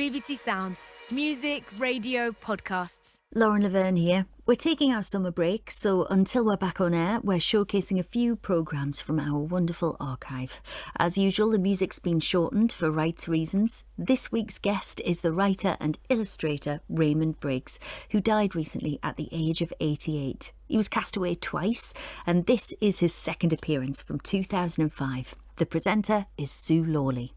BBC Sounds. Music, radio, podcasts. Lauren Laverne here. We're taking our summer break, so until we're back on air, we're showcasing a few programmes from our wonderful archive. As usual, the music's been shortened for rights reasons. This week's guest is the writer and illustrator Raymond Briggs, who died recently at the age of 88. He was cast away twice, and this is his second appearance from 2005. The presenter is Sue Lawley.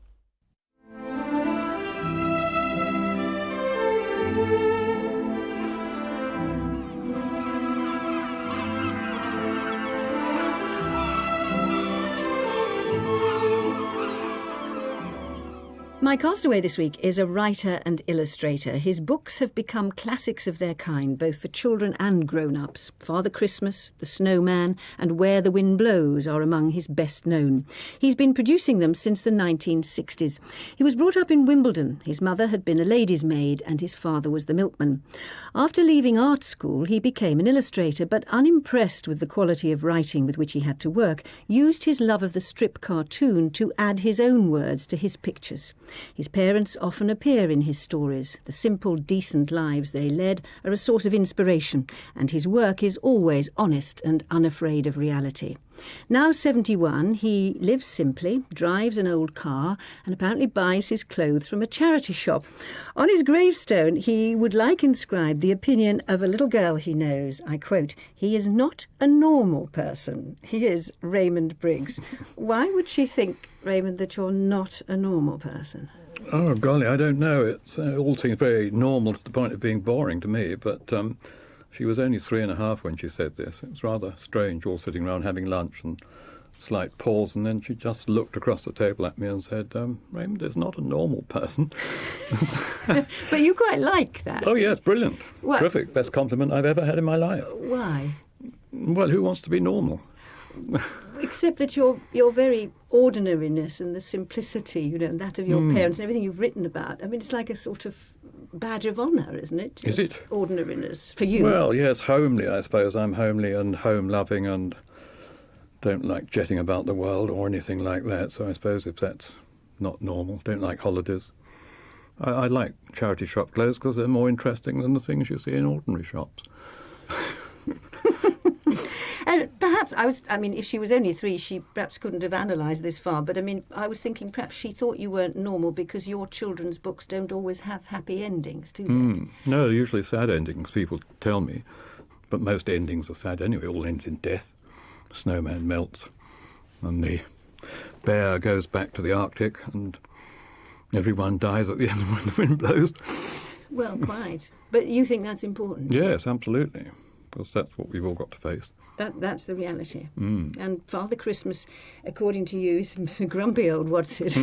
My castaway this week is a writer and illustrator. His books have become classics of their kind, both for children and grown-ups. Father Christmas, The Snowman and Where the Wind Blows are among his best known. He's been producing them since the 1960s. He was brought up in Wimbledon. His mother had been a lady's maid and his father was the milkman. After leaving art school, he became an illustrator, but unimpressed with the quality of writing with which he had to work, used his love of the strip cartoon to add his own words to his pictures. His parents often appear in his stories. The simple, decent lives they led are a source of inspiration, and his work is always honest and unafraid of reality. Now 71, he lives simply, drives an old car, and apparently buys his clothes from a charity shop. On his gravestone, he would like inscribed the opinion of a little girl he knows. I quote, "He is not a normal person. He is Raymond Briggs." Why would she think, Raymond, that you're not a normal person? Oh, golly, I don't know. It all seems very normal to the point of being boring to me, but she was only 3.5 when she said this. It was rather strange, all sitting around having lunch and slight pause, and then she just looked across the table at me and said, Raymond is not a normal person. But you quite like that. Oh, yes, brilliant. What? Terrific. Best compliment I've ever had in my life. Why? Well, who wants to be normal? Except that your very ordinariness and the simplicity, you know, and that of your parents and everything you've written about. I mean, it's like a sort of badge of honour, isn't it? Is it? Ordinariness for you. Well, yes, homely, I suppose. I'm homely and home-loving and don't like jetting about the world or anything like that. So I suppose if that's not normal, don't like holidays. I like charity shop clothes because they're more interesting than the things you see in ordinary shops. And perhaps if she was only 3, she perhaps couldn't have analysed this far. But I was thinking perhaps she thought you weren't normal because your children's books don't always have happy endings, do they? No, they're usually sad endings, people tell me. But most endings are sad anyway. All ends in death. Snowman melts and the bear goes back to the Arctic and everyone dies at the end of When the Wind Blows. Well, quite. But you think that's important? Yes, absolutely. Because that's what we've all got to face. That's the reality. And Father Christmas, according to you, is a grumpy old what's it?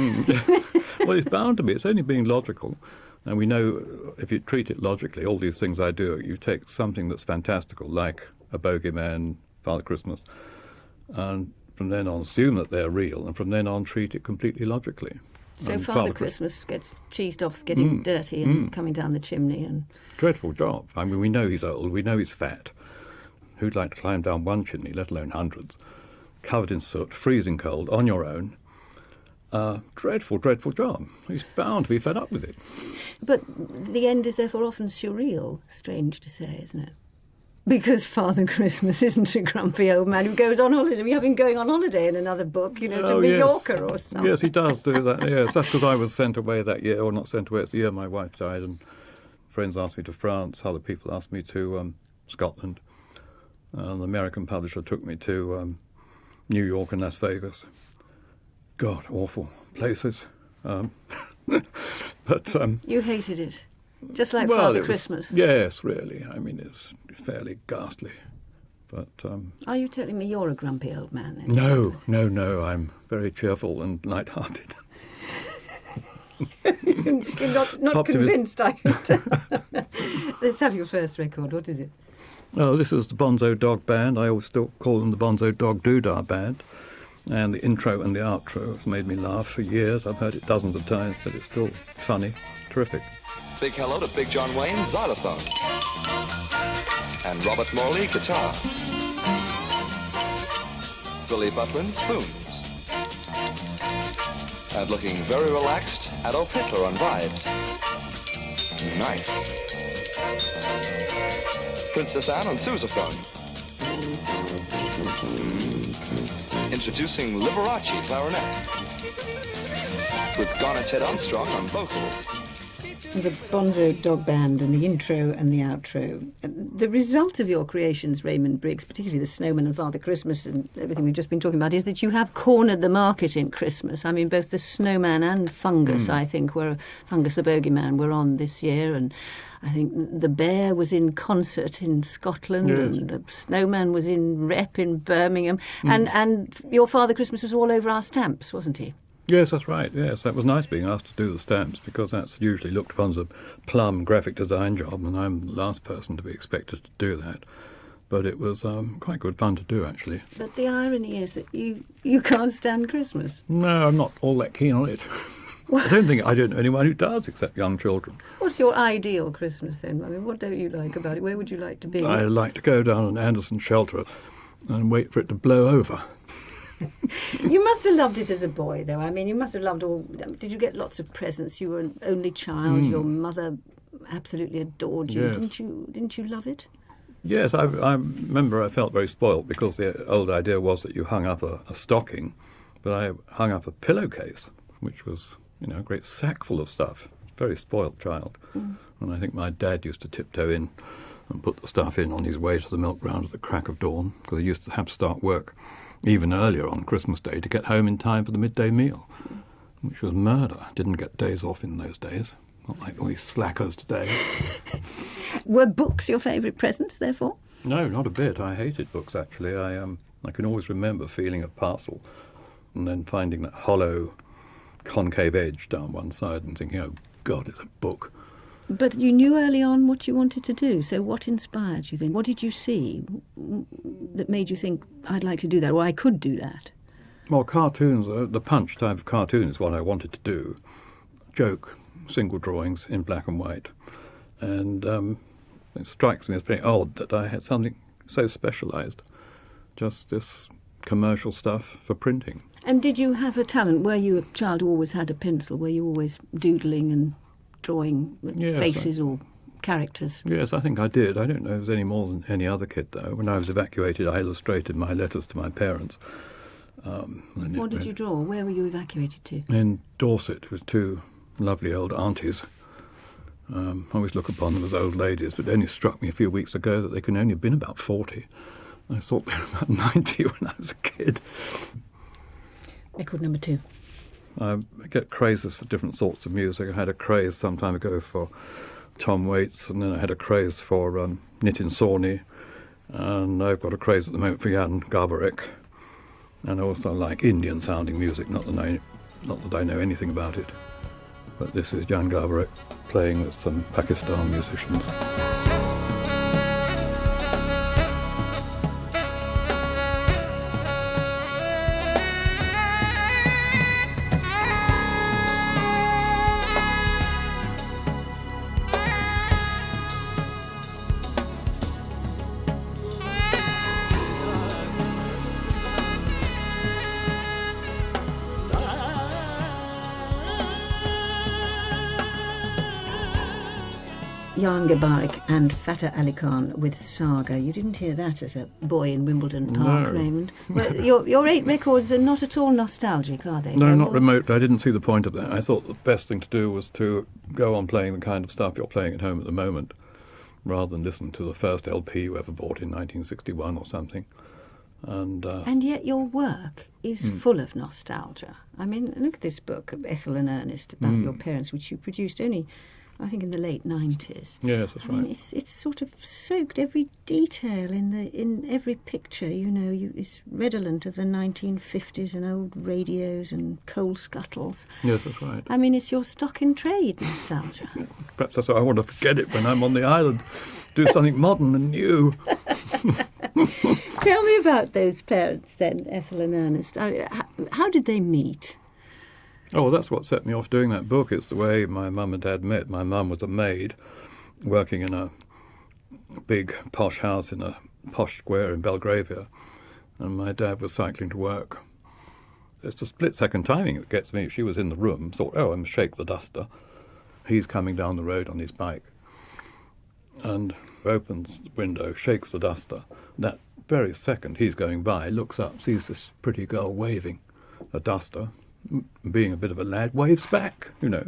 Well, it's bound to be. It's only being logical. And we know if you treat it logically, all these things I do, you take something that's fantastical, like a bogeyman, Father Christmas, and from then on assume that they're real, and from then on treat it completely logically. So Father Christmas gets cheesed off getting dirty and coming down the chimney. And dreadful job. I mean, we know he's old, we know he's fat. Who'd like to climb down one chimney, let alone hundreds, covered in soot, freezing cold, on your own? Dreadful, dreadful job. He's bound to be fed up with it. But the end is therefore often surreal, strange to say, isn't it? Because Father Christmas isn't a grumpy old man who goes on holiday. We have him going on holiday in another book, to Mallorca or something. Yes, he does do that, yes. That's because I was sent away that year, or not sent away, it's the year my wife died, and friends asked me to France, other people asked me to Scotland. The American publisher took me to New York and Las Vegas. God, awful places. But you hated it, just like Father Christmas. Yes, really. I mean, it's fairly ghastly. But are you telling me you're a grumpy old man then? No. I'm very cheerful and light-hearted. You're not convinced, are you? Let's have your first record. What is it? Oh, this is the Bonzo Dog Band. I always still call them the Bonzo Dog Doodah Band. And the intro and the outro has made me laugh for years. I've heard it dozens of times, but it's still funny. Terrific. Big hello to Big John Wayne, xylophone. And Robert Morley, guitar. Billy Butlin, spoons. And looking very relaxed, Adolf Hitler on vibes. Nice. Princess Anne on sousaphone. Introducing Liberace clarinet. With Garnet Ted Armstrong on vocals. The Bonzo Dog Band and the intro and the outro. The result of your creations, Raymond Briggs, particularly the Snowman and Father Christmas and everything we've just been talking about, is that you have cornered the market in Christmas. I mean, both the Snowman and Fungus, I think, Fungus the Bogeyman were on this year, and I think the Bear was in concert in Scotland, and the Snowman was in rep in Birmingham, and your Father Christmas was all over our stamps, wasn't he? Yes, that's right. Yes, that was nice being asked to do the stamps, because that's usually looked upon as a plum graphic design job, and I'm the last person to be expected to do that. But it was quite good fun to do, actually. But the irony is that you can't stand Christmas. No, I'm not all that keen on it. I don't know anyone who does, except young children. What's your ideal Christmas then? I mean, what don't you like about it? Where would you like to be? I like to go down an Anderson shelter and wait for it to blow over. You must have loved it as a boy, though. I mean, you must have loved all... Did you get lots of presents? You were an only child. Your mother absolutely adored you. Yes. Didn't you love it? Yes, I remember I felt very spoilt, because the old idea was that you hung up a stocking, but I hung up a pillowcase, which was, a great sack full of stuff. Very spoilt child. And I think my dad used to tiptoe in and put the stuff in on his way to the milk round at the crack of dawn, because he used to have to start work even earlier on Christmas Day to get home in time for the midday meal, which was murder. Didn't get days off in those days, not like all these slackers today. Were books your favourite presents, therefore? No, not a bit. I hated books, actually. I can always remember feeling a parcel and then finding that hollow, concave edge down one side and thinking, oh, God, it's a book. But you knew early on what you wanted to do, so what inspired you then? What did you see that made you think, I'd like to do that, or I could do that? Well, cartoons, the Punch type of cartoon is what I wanted to do. Joke, single drawings in black and white. And it strikes me as very odd that I had something so specialised, just this commercial stuff for printing. And did you have a talent? Were you a child who always had a pencil? Were you always doodling and drawing faces or characters? Yes, I think I did. I don't know if it was any more than any other kid, though. When I was evacuated, I illustrated my letters to my parents. What did you draw? Where were you evacuated to? In Dorset, with two lovely old aunties. I always look upon them as old ladies, but it only struck me a few weeks ago that they can only have been about 40. I thought they were about 90 when I was a kid. Record number 2. I get crazes for different sorts of music. I had a craze some time ago for Tom Waits, and then I had a craze for Nitin Sawhney, and I've got a craze at the moment for Jan Garbarek. And I also like Indian-sounding music, not that I know anything about it. But this is Jan Garbarek playing with some Pakistan musicians. Jan Garbarek and Fateh Ali Khan with Saga. You didn't hear that as a boy in Wimbledon Park, No. Raymond. Well, your 8 records are not at all nostalgic, are they? No, They're not more- remote. I didn't see the point of that. I thought the best thing to do was to go on playing the kind of stuff you're playing at home at the moment, rather than listen to the first LP you ever bought in 1961 or something. And yet your work is full of nostalgia. I mean, look at this book, Ethel and Ernest, about your parents, which you produced only, I think, in the late 90s. Yes, that's I mean, right. it's sort of soaked every detail in every picture. It's redolent of the 1950s and old radios and coal scuttles. Yes, that's right. I mean, it's your stock in trade nostalgia. Perhaps that's why I want to forget it when I'm on the island. Do something modern and new. Tell me about those parents then, Ethel and Ernest. How did they meet? Oh, well, that's what set me off doing that book. It's the way my mum and dad met. My mum was a maid working in a big posh house in a posh square in Belgravia, and my dad was cycling to work. it's a split-second timing that gets me. She was in the room, thought, oh, I must shake the duster. He's coming down the road on his bike and opens the window, shakes the duster. That very second he's going by, looks up, sees this pretty girl waving a duster, being a bit of a lad, waves back, you know.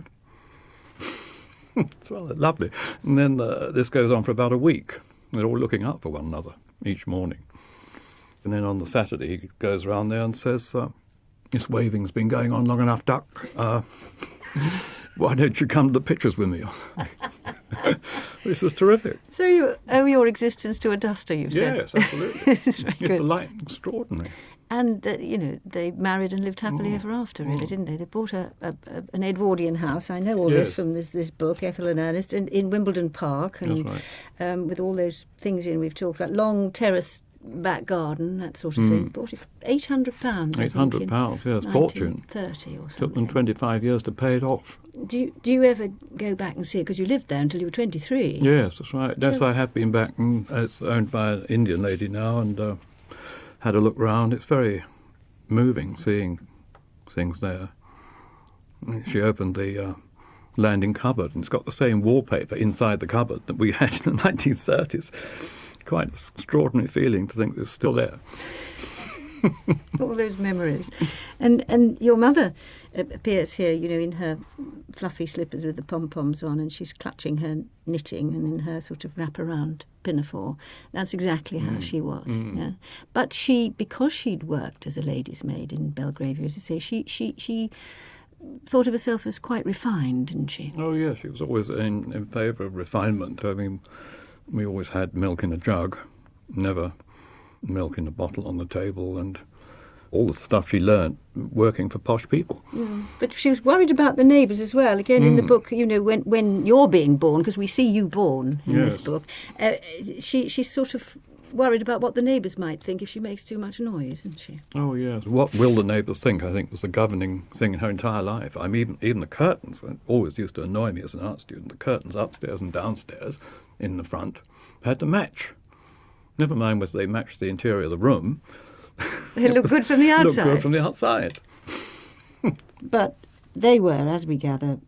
It's rather lovely. And then this goes on for about a week. They're all looking up for one another each morning. And then on the Saturday, he goes around there and says, this waving's been going on long enough, Duck. Why don't you come to the pictures with me? This is terrific. So you owe your existence to a duster, you've said? Yes, absolutely. It's very good. Polite, extraordinary. And, they married and lived happily ever after, really, didn't they? They bought an Edwardian house. I know all this from this book, Ethel and Ernest, in Wimbledon Park. And, That's right. with all those things we've talked about, long terrace back garden, that sort of thing. Bought it for £800. £800, yes, fortune. 1930 or Took something. them 25 years to pay it off. Do you ever go back and see it? Because you lived there until you were 23. Yes, that's right. Yes, I have been back, and it's owned by an Indian lady now, and had a look round. It's very moving seeing things there. She opened the landing cupboard, and it's got the same wallpaper inside the cupboard that we had in the 1930s. Quite an extraordinary feeling to think it's still there. All those memories. And your mother appears here, in her fluffy slippers with the pom-poms on, and she's clutching her knitting and in her sort of wraparound pinafore. That's exactly how she was. Yeah. But because she'd worked as a lady's maid in Belgravia, as you say, she thought of herself as quite refined, didn't she? Oh, yeah, she was always in favour of refinement. I mean, we always had milk in a jug, never milk in a bottle on the table, and all the stuff she learnt working for posh people. But she was worried about the neighbours as well. Again, in the book, when you're being born, because we see you born in this book, she's sort of worried about what the neighbours might think if she makes too much noise, isn't she? Oh, yes. What will the neighbours think, I think, was the governing thing in her entire life. I mean, even the curtains always used to annoy me as an art student. The curtains upstairs and downstairs in the front had to match. Never mind whether they matched the interior of the room. They look good from the outside. Look good from the outside. But they were, as we gather,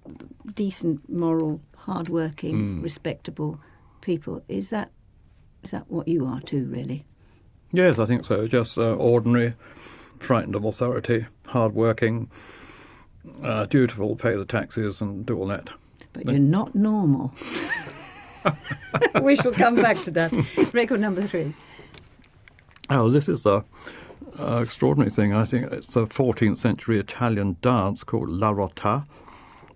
decent, moral, hard-working, respectable people. Is that what you are too, really? Yes, I think so. Just ordinary, frightened of authority, hard-working, dutiful, pay the taxes and do all that. But you're not normal. We shall come back to that. Record number 3. Oh, this is a extraordinary thing. I think it's a 14th century Italian dance called La Rota.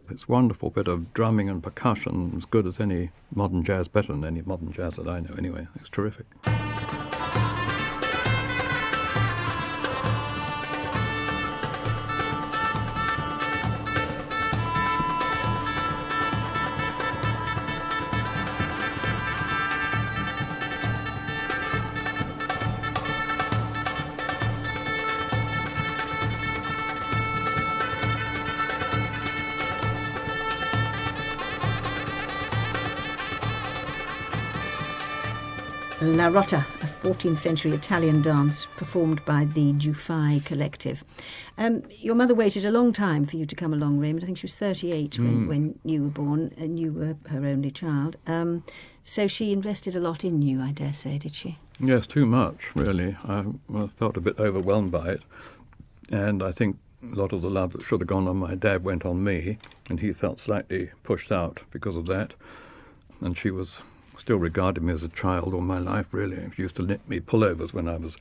It's a wonderful bit of drumming and percussion, as good as any modern jazz, better than any modern jazz that I know anyway. It's terrific. La Rota, a 14th century Italian dance performed by the Giuffai Collective. Your mother waited a long time for you to come along, Raymond. I think she was 38 when you were born, and you were her only child. So she invested a lot in you, I dare say, did she? Yes, too much, really. I felt a bit overwhelmed by it. And I think a lot of the love that should have gone on my dad went on me, and he felt slightly pushed out because of that. And she was still regarded me as a child all my life, really. She used to knit me pullovers when I was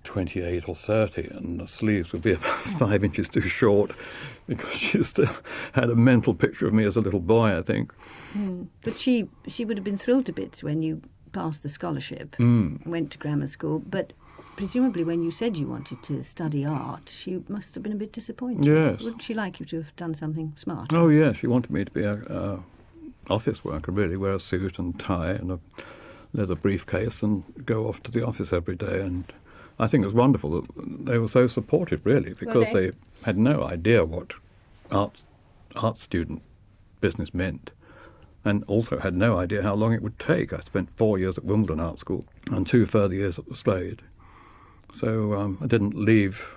28 or 30, and the sleeves would be about 5 inches too short because she still had a mental picture of me as a little boy, I think. But she would have been thrilled to bits when you passed the scholarship, went to grammar school, but presumably when you said you wanted to study art, she must have been a bit disappointed. Yes. Wouldn't she like you to have done something smart? Oh, yes, she wanted me to be a office worker, really, wear a suit and tie and a leather briefcase and go off to the office every day. And I think it was wonderful that they were so supportive, really, because they had no idea what art student business meant, and also had no idea how long it would take. I spent 4 years at Wimbledon Art School and 2 further years at the Slade. So I didn't leave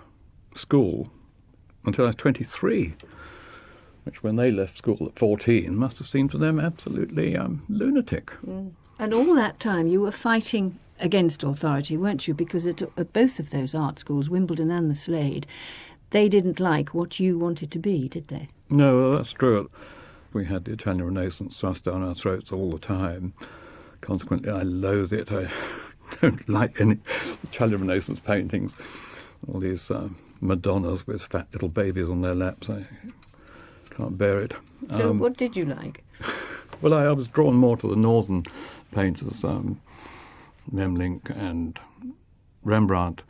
school until I was 23, which when they left school at 14 must have seemed to them absolutely lunatic. And all that time you were fighting against authority, weren't you? Because at both of those art schools, Wimbledon and the Slade, they didn't like what you wanted to be, did they? No, that's true. We had the Italian Renaissance thrust down our throats all the time. Consequently, I loathe it. I don't like any Italian Renaissance paintings. All these Madonnas with fat little babies on their laps. I can't bear it. So what did you like? Well, I was drawn more to the northern painters, Memling and Rembrandt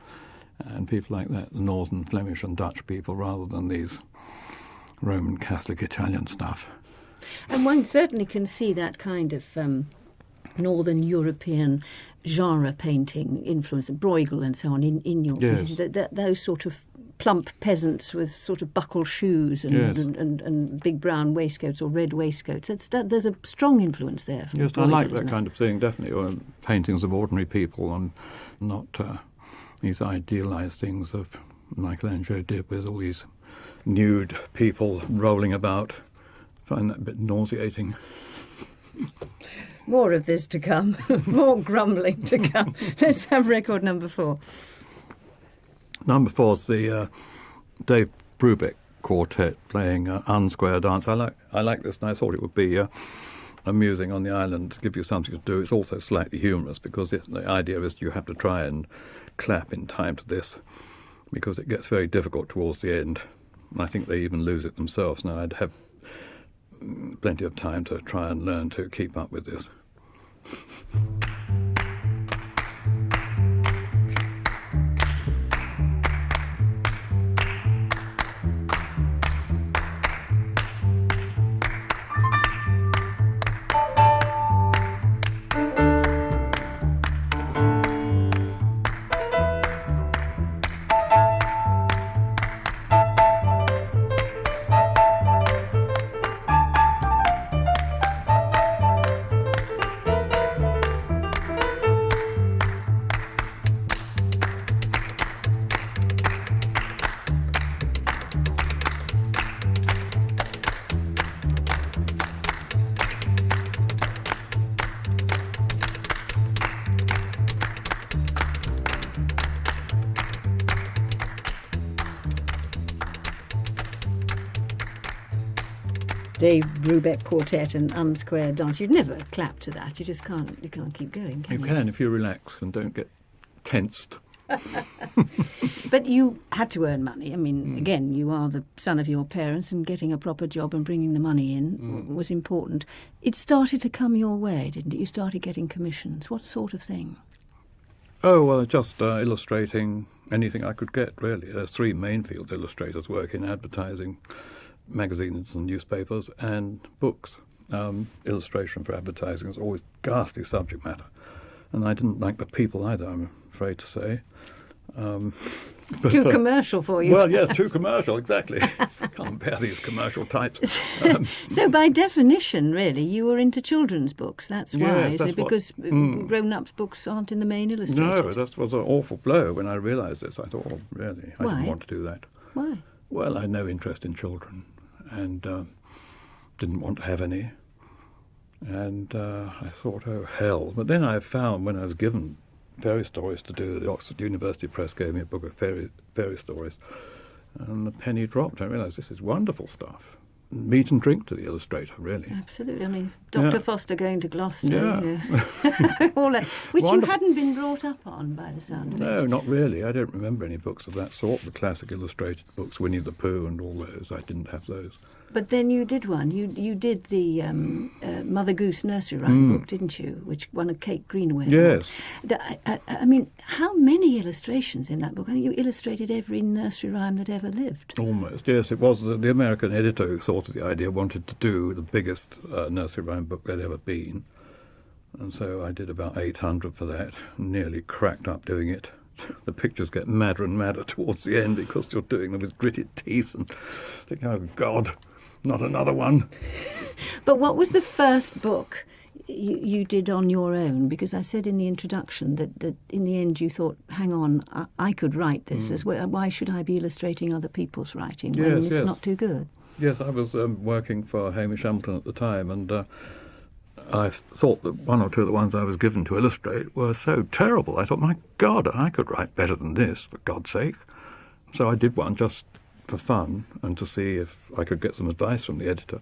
and people like that, the northern Flemish and Dutch people, rather than these Roman Catholic Italian stuff. And one certainly can see that kind of Northern European genre painting influence, Bruegel and so on, in your pieces. Those sort of plump peasants with sort of buckle shoes and big brown waistcoats or red waistcoats. There's a strong influence there. Yes, I like that kind of thing, definitely. Or paintings of ordinary people and not these idealised things of Michelangelo did with all these nude people rolling about. I find that a bit nauseating. More of this to come. More grumbling to come. Let's have record number 4. Number 4 is the Dave Brubeck Quartet playing Unsquare Dance. I like this, and I thought it would be amusing on the island to give you something to do. It's also slightly humorous because the idea is you have to try and clap in time to this because it gets very difficult towards the end. And I think they even lose it themselves. Now, I'd have plenty of time to try and learn to keep up with this. Dave Brubeck Quartet and Unsquare Dance. You'd never clap to that. You just can't. You can't keep going, can you? You can if you relax and don't get tensed. But you had to earn money. I mean, again, you are the son of your parents, and getting a proper job and bringing the money in was important. It started to come your way, didn't it? You started getting commissions. What sort of thing? Oh, well, just illustrating anything I could get, really. There's 3 main field illustrators work in advertising, magazines and newspapers, and books. Illustration for advertising is always ghastly subject matter. And I didn't like the people either, I'm afraid to say. Too commercial for you. Well, yes, too commercial, exactly. Can't bear these commercial types. So by definition, really, you were into children's books. That's why, yes, is it? Because grown-ups' books aren't in the main illustrated? No, that was an awful blow when I realised this. I thought, oh, really, I didn't want to do that. Why? Well, I had no interest in children and didn't want to have any. And I thought, oh, hell. But then I found when I was given fairy stories to do, the Oxford University Press gave me a book of fairy stories, and the penny dropped. I realised this is wonderful stuff. Meat and drink to the illustrator, really. Absolutely. I mean, Dr. Foster going to Gloucester, Yeah. all that, which Wonderful. you hadn't been brought up on by the sound of it. No, not really. I don't remember any books of that sort. The classic illustrated books, Winnie the Pooh and all those. I didn't have those. But then you did one. You did the Mother Goose nursery rhyme book, didn't you? Which won a Kate Greenaway Medal. Yes. I mean, how many illustrations in that book? I think you illustrated every nursery rhyme that ever lived. Almost, yes. It was the American editor who thought of the idea, wanted to do the biggest nursery rhyme book there'd ever been. And so I did about 800 for that, nearly cracked up doing it. The pictures get madder and madder towards the end because you're doing them with gritted teeth and think, oh, God, not another one. But what was the first book you did on your own? Because I said in the introduction that in the end you thought, hang on, I could write this as well. Why should I be illustrating other people's writing when it's not too good? Yes, I was working for Hamish Hamilton at the time, and I thought that one or two of the ones I was given to illustrate were so terrible. I thought, my God, I could write better than this, for God's sake. So I did one just for fun and to see if I could get some advice from the editor.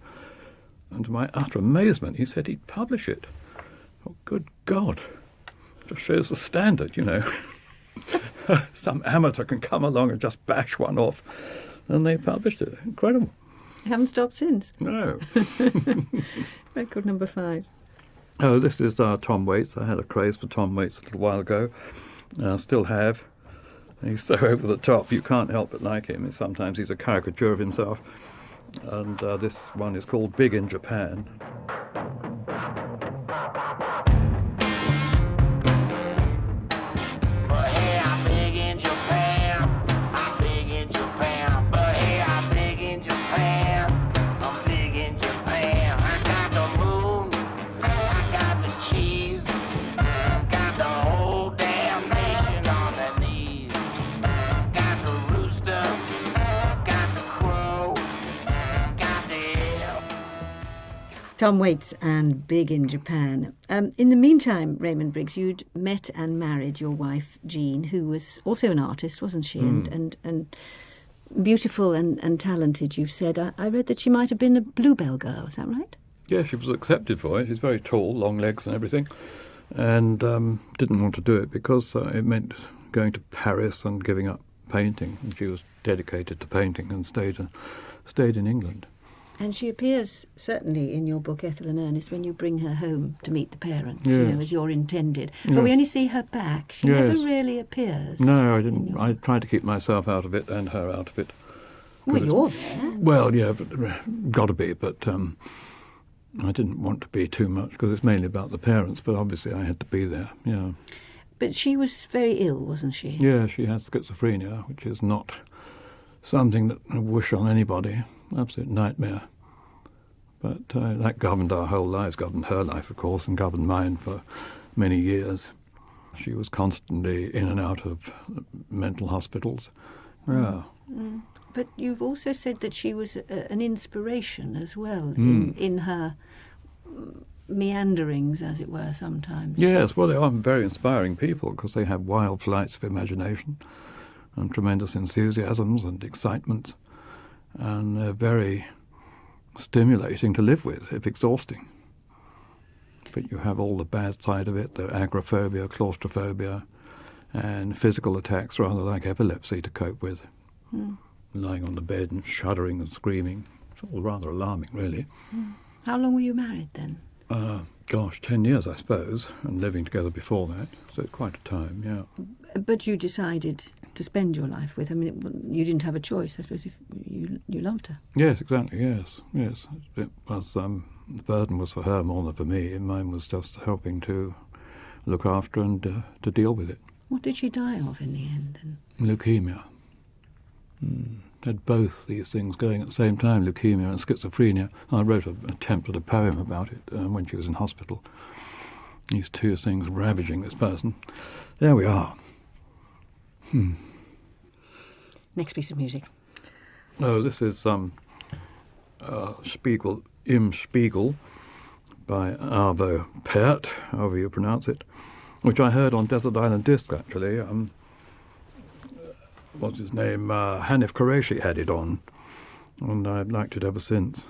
And to my utter amazement, he said he'd publish it. Oh, good God. Just shows the standard, you know. Some amateur can come along and just bash one off. And they published it. Incredible. You haven't stopped since? No. Record number 5. Oh, this is Tom Waits. I had a craze for Tom Waits a little while ago. I still have. He's so over the top, you can't help but like him. Sometimes he's a caricature of himself. And this one is called Big in Japan. Tom Waits and Big in Japan. In the meantime, Raymond Briggs, you'd met and married your wife, Jean, who was also an artist, wasn't she? And beautiful and talented, you've said. I read that she might have been a Bluebell girl, is that right? Yeah, she was accepted for it. She's very tall, long legs and everything, and didn't want to do it because it meant going to Paris and giving up painting. And she was dedicated to painting and stayed in England. And she appears, certainly, in your book, Ethel and Ernest, when you bring her home to meet the parents, Yes. you know, as you're intended. Yes. But we only see her back. She Yes. never really appears. No, I didn't. I tried to keep myself out of it and her out of it. Well, you're there. Well, yeah, got to be, but I didn't want to be too much because it's mainly about the parents, but obviously I had to be there, yeah. But she was very ill, wasn't she? Yeah, she had schizophrenia, which is not something that I wish on anybody. Absolute nightmare. But that governed our whole lives, governed her life, of course, and governed mine for many years. She was constantly in and out of mental hospitals. Yeah. Mm. But you've also said that she was an inspiration as well in her meanderings, as it were, sometimes. Yes, well, they are very inspiring people because they have wild flights of imagination and tremendous enthusiasms and excitements, and they're very stimulating to live with, if exhausting. But you have all the bad side of it, the agoraphobia, claustrophobia, and physical attacks rather like epilepsy to cope with. Lying on the bed and shuddering and screaming. It's all rather alarming, really. How long were you married then? 10 years, I suppose, and living together before that. So it's quite a time, yeah. But you decided to spend your life with her. I mean, you didn't have a choice, I suppose, if you loved her. Yes, exactly, yes. It was, the burden was for her more than for me. Mine was just helping to look after and to deal with it. What did she die of in the end, then? Leukemia. Had both these things going at the same time, leukemia and schizophrenia. I wrote a template, a poem about it when she was in hospital. These two things ravaging this person. There we are. Next piece of music. Oh, this is Spiegel, Im Spiegel by Arvo Pärt, however you pronounce it, which I heard on Desert Island Disc, actually. What's his name? Hanif Qureshi had it on, and I've liked it ever since.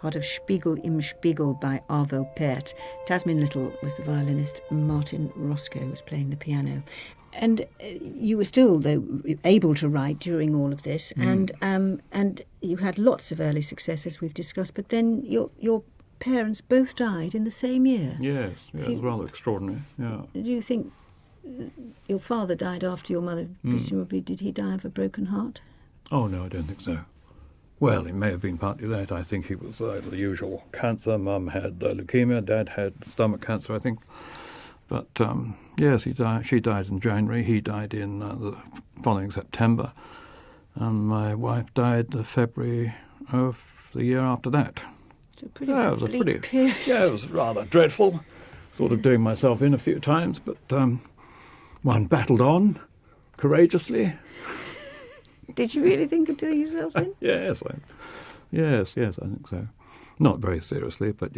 part of Spiegel im Spiegel by Arvo Pärt. Tasmin Little was the violinist, Martin Roscoe was playing the piano. And you were still, though, able to write during all of this, and you had lots of early success, as we've discussed, but then your parents both died in the same year. Yes, it was rather extraordinary, yeah. Do you think your father died after your mother? Presumably, did he die of a broken heart? Oh, no, I don't think so. Well, it may have been partly that. I think he was the usual cancer. Mum had leukemia, Dad had stomach cancer, I think. But, yes, she died in January. He died in the following September. And my wife died the February of the year after that. It's a pretty bleak period. Yeah, it was rather dreadful. Sort of doing myself in a few times, but one battled on courageously. Did you really think of doing yourself in? Yes, I think so. Not very seriously, but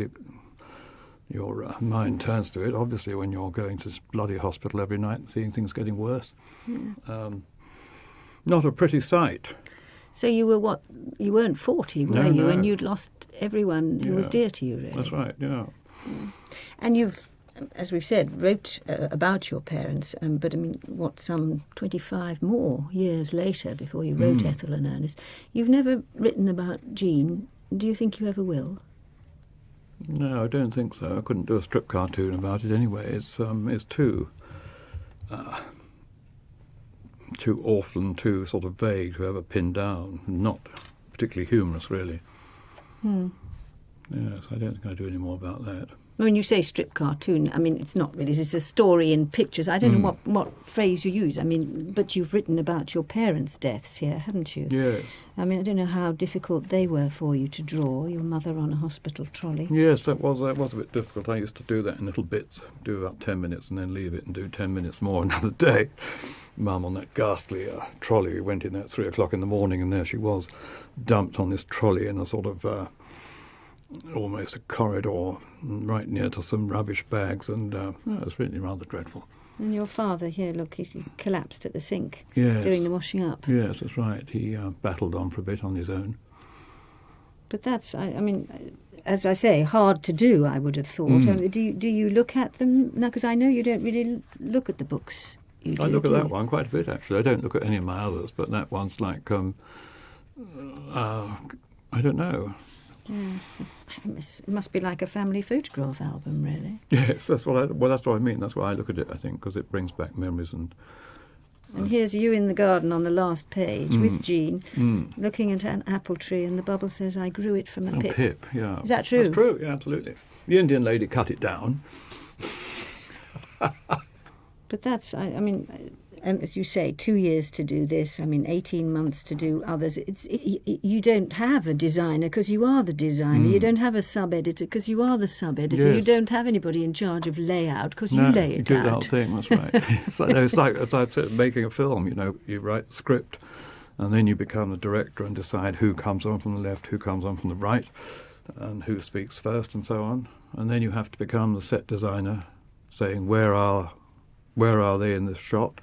your mind turns to it, obviously, when you're going to this bloody hospital every night and seeing things getting worse. Yeah. Not a pretty sight. So you were you weren't 40, were you? No. And you'd lost everyone who was dear to you, really. That's right, yeah. And you've, as we've said, wrote about your parents, but I mean, some 25 more years later, before you wrote Ethel and Ernest, you've never written about Jean. Do you think you ever will? No, I don't think so. I couldn't do a strip cartoon about it anyway. It's too awful and too sort of vague to ever pin down. Not particularly humorous, really. Yes, I don't think I do any more about that. When you say strip cartoon, I mean, it's not really. It's a story in pictures. I don't know what phrase you use. I mean, but you've written about your parents' deaths here, haven't you? Yes. I mean, I don't know how difficult they were for you to draw, your mother on a hospital trolley. Yes, that was a bit difficult. I used to do that in little bits, do about 10 minutes and then leave it and do 10 minutes more another day. Mum on that ghastly trolley. We went in at 3 o'clock in the morning and there she was, dumped on this trolley in a sort of almost a corridor right near to some rubbish bags, and it was really rather dreadful. And your father here, look, he collapsed at the sink, yes, doing the washing up. Yes, that's right. He battled on for a bit on his own. But that's, I mean, as I say, hard to do, I would have thought. Do you look at them now? Because I know you don't really look at the books. I look at that one quite a bit, actually. I don't look at any of my others, but that one's like, I don't know. Yes, it must be like a family photograph album, really. Yes, that's what I mean. That's why I look at it, I think, because it brings back memories. And here's you in the garden on the last page with Jean, looking at an apple tree, and the bubble says, "I grew it from a pip." Pip, yeah. Is that true? That's true, yeah, absolutely. The Indian lady cut it down. But that's, I mean, as you say, 2 years to do this, 18 months to do others. You don't have a designer because you are the designer. You don't have a sub-editor because you are the sub-editor. Yes. You don't have anybody in charge of layout because you lay it you do out. the whole thing, that's right. It's like, as I said, making a film, you write the script and then you become the director and decide who comes on from the left, who comes on from the right, and who speaks first and so on. And then you have to become the set designer, saying, where are they in this shot?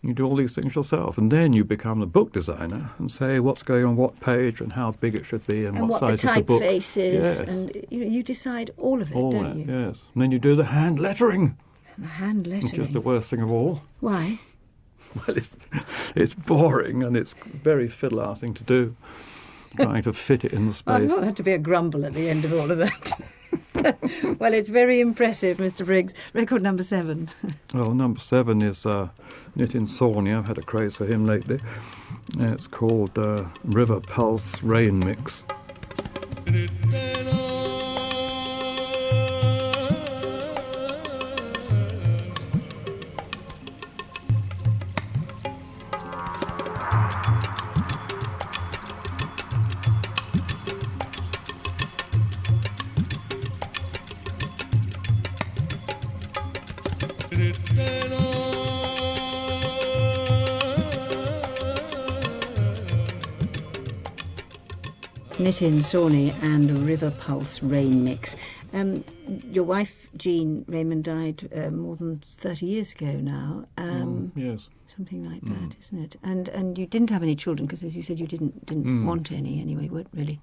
You do all these things yourself, and then you become the book designer and say what's going on what page and how big it should be and what size of the book. And what the typeface is, yes. and you decide all of it, don't you? Yes. And then you do the hand lettering. The hand lettering. Which is the worst thing of all. Why? Well, it's boring and it's very fiddle-arsing to do, trying to fit it in the space. I've not had to be a grumble at the end of all of that. Well, it's very impressive, Mr. Briggs. Record number 7. Well, number 7 is Nitin Sawhney. I've had a craze for him lately. It's called River Pulse Rain Mix. Nitin Sawhney and River Pulse Rain Mix. Your wife, Jean Raymond, died more than 30 years ago now. Yes. Something like that, isn't it? And you didn't have any children because, as you said, you didn't want any anyway. Weren't really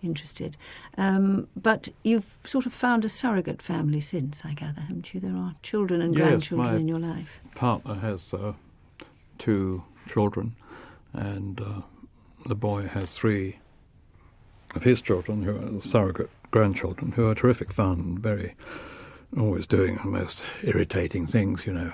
interested. But you've sort of found a surrogate family since, I gather, haven't you? There are children and grandchildren in your life. Partner has 2 children, and the boy has 3 of his children who are surrogate grandchildren, who are terrific fun, always doing the most irritating things, you know.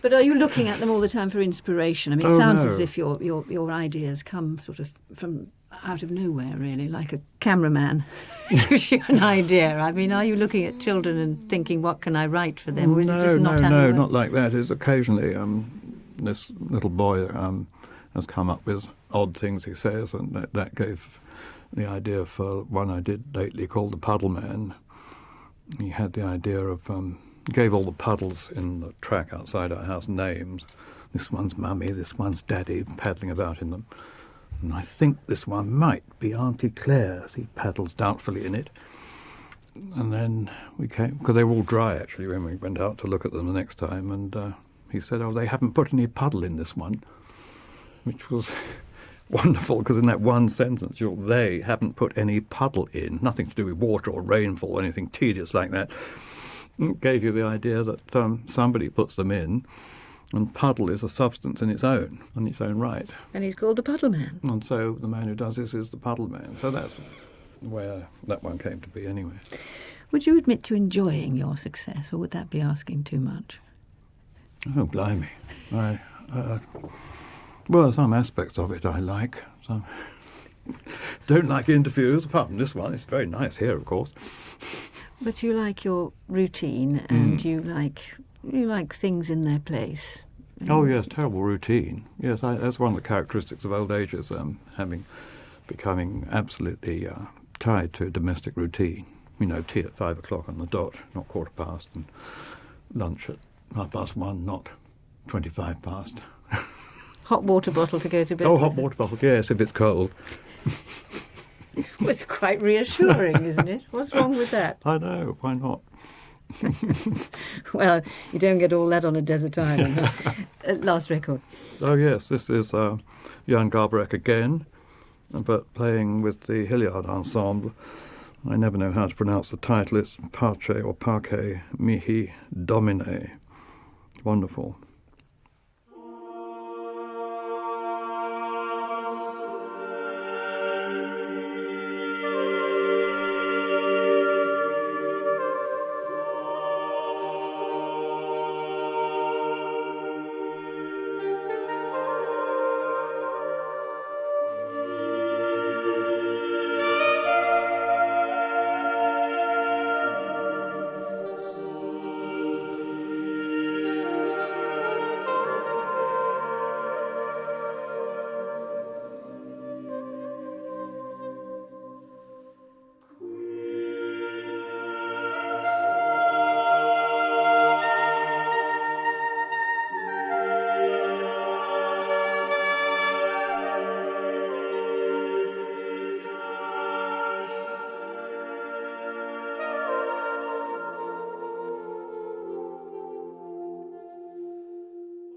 But are you looking at them all the time for inspiration? I mean, it sounds as if your ideas come sort of from out of nowhere, really, like a cameraman gives you an idea. I mean, are you looking at children and thinking, what can I write for them? Or is it just not No, not like that. It's occasionally this little boy has come up with odd things he says, and that gave the idea for one I did lately called The Puddle Man. He had the idea of... gave all the puddles in the track outside our house names. This one's Mummy, this one's Daddy, paddling about in them. And I think this one might be Auntie Claire. He paddles doubtfully in it. And then we came, because they were all dry actually when we went out to look at them the next time, and he said, they haven't put any puddle in this one, which was wonderful, because in that one sentence, they haven't put any puddle in, nothing to do with water or rainfall or anything tedious like that. It gave you the idea that somebody puts them in, and puddle is a substance in its own right. And he's called the Puddle Man. And so the man who does this is the Puddle Man. So that's where that one came to be anyway. Would you admit to enjoying your success, or would that be asking too much? Oh, blimey. Well, some aspects of it I like. Some don't like interviews, apart from this one. It's very nice here, of course. But you like your routine, and you like things in their place. Oh yes, terrible routine. Yes, that's one of the characteristics of old age is becoming absolutely tied to domestic routine. You know, tea at 5 o'clock on the dot, not 1:15, and lunch at 1:30, not 25 past. Hot water bottle to go to bed. Oh, hot water bottle, yes, if it's cold. Well, it's quite reassuring, isn't it? What's wrong with that? I know, why not? Well, you don't get all that on a desert island. Last record. Oh yes, this is Jan Garbarek again, but playing with the Hilliard Ensemble. I never know how to pronounce the title. It's Parce or Parquet Mihi Domine. Wonderful.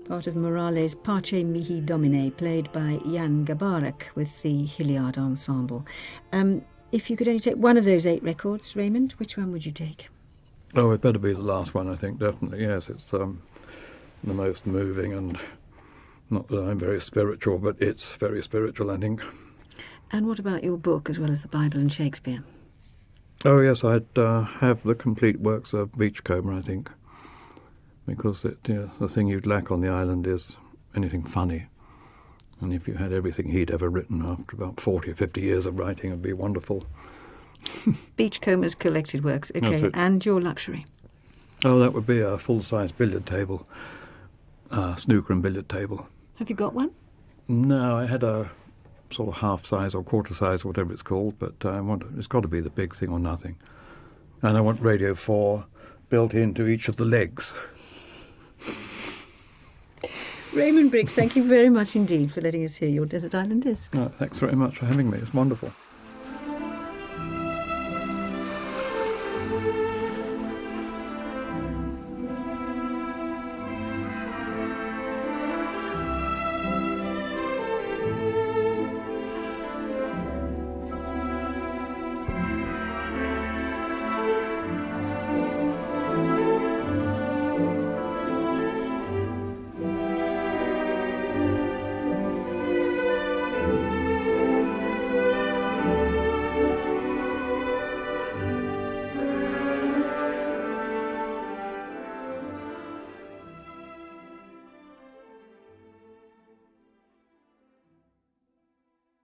Part of Morales' Parce Mihi Domine, played by Jan Garbarek with the Hilliard Ensemble. If you could only take one of those 8 records, Raymond, which one would you take? Oh, it better be the last one, I think, definitely, yes. It's the most moving, and not that I'm very spiritual, but it's very spiritual, I think. And what about your book, as well as the Bible and Shakespeare? Oh, yes, I'd have the complete works of Beachcomber, I think, because the thing you'd lack on the island is anything funny. And if you had everything he'd ever written after about 40 or 50 years of writing, it'd be wonderful. Beachcomber's collected works, okay, and your luxury? Oh, that would be a full-size billiard table, snooker and billiard table. Have you got one? No, I had a sort of half-size or quarter-size, whatever it's called, but it's got to be the big thing or nothing. And I want Radio 4 built into each of the legs. Raymond Briggs, thank you very much indeed for letting us hear your Desert Island Discs. Thanks very much for having me. It's wonderful.